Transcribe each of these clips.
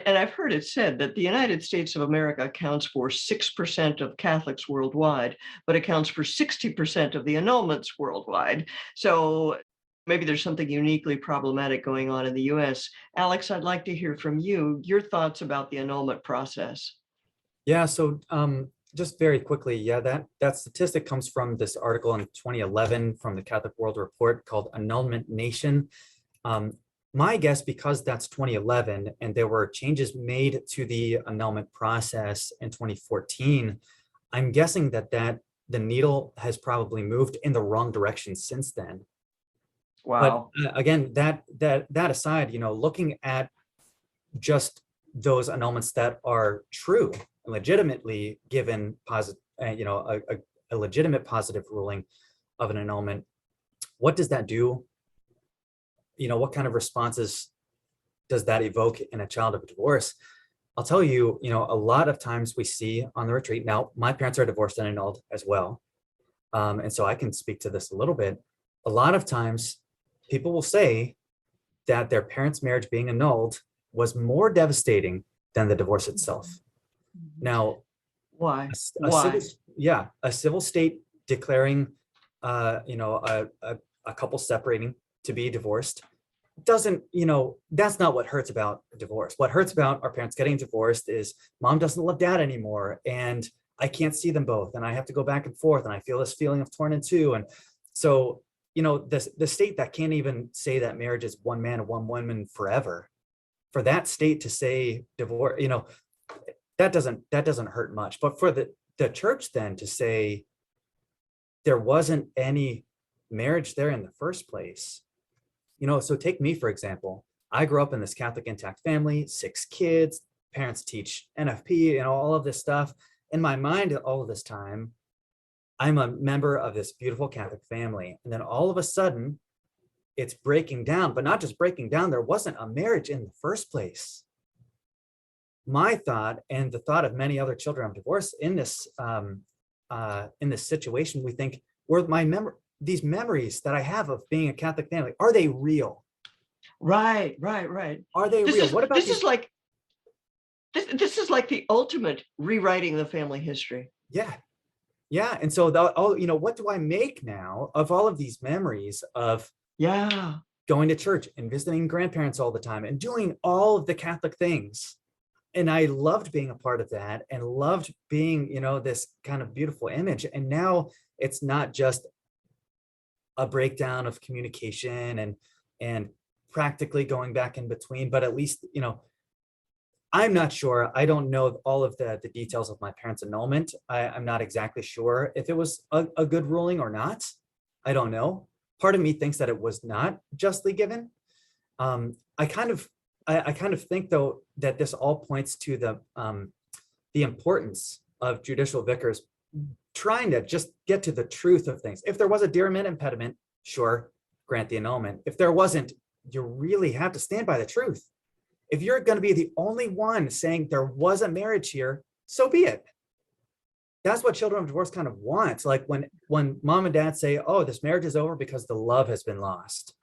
And I've heard it said that the United States of America accounts for 6% of Catholics worldwide, but accounts for 60% of the annulments worldwide. So maybe there's something uniquely problematic going on in the US. Alex, I'd like to hear from you, your thoughts about the annulment process. Yeah, so just very quickly, yeah, that statistic comes from this article in 2011 from the Catholic World Report called Annulment Nation. My guess, because that's 2011 and there were changes made to the annulment process in 2014, I'm guessing that the needle has probably moved in the wrong direction since then. But Wow. again, that aside, looking at just those annulments that are true, legitimately given positive, a legitimate positive ruling of an annulment, what does that do? What kind of responses does that evoke in a child of divorce? I'll tell you, a lot of times we see on the retreat. Now, my parents are divorced and annulled as well. And so I can speak to this a little bit. A lot of times people will say that their parents' marriage being annulled was more devastating than the divorce itself. Now, Why? a civil, Why? yeah, a civil state declaring, a couple separating to be divorced doesn't, that's not what hurts about divorce. What hurts about our parents getting divorced is mom doesn't love dad anymore, and I can't see them both, and I have to go back and forth, and I feel this feeling of torn in two. And so, the state that can't even say that marriage is one man and one woman forever, for that state to say divorce, that doesn't hurt much. But for the church then to say there wasn't any marriage there in the first place, so take me, for example. I grew up in this Catholic intact family, 6 kids, parents teach NFP, all of this stuff. In my mind, all of this time, I'm a member of this beautiful Catholic family. And then all of a sudden, it's breaking down, but not just breaking down. There wasn't a marriage in the first place. My thought, and the thought of many other children of divorce in this situation, we think, were these memories that I have of being a Catholic family, are they real? Right. Are they real? What about This these? is like this is like the ultimate rewriting the family history. Yeah. Yeah. And so what do I make now of all of these memories of Yeah. going to church and visiting grandparents all the time and doing all of the Catholic things? And I loved being a part of that and loved being, this kind of beautiful image. And now it's not just a breakdown of communication and practically going back in between, but at least, I'm not sure. I don't know all of the details of my parents' annulment. I'm not exactly sure if it was a good ruling or not. I don't know. Part of me thinks that it was not justly given. I kind of think, though, that this all points to the importance of judicial vicars trying to just get to the truth of things. If there was a diriment impediment, sure, grant the annulment. If there wasn't, you really have to stand by the truth. If you're going to be the only one saying there was a marriage here, so be it. That's what children of divorce kind of want. Like when mom and dad say, oh, this marriage is over because the love has been lost,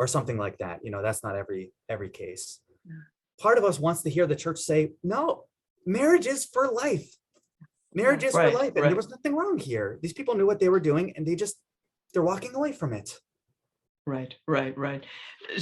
or something like that. That's not every case. Part of us wants to hear the church say, no, marriage is for life. Marriage is for life. And there was nothing wrong here. These people knew what they were doing, and they're walking away from it. Right. So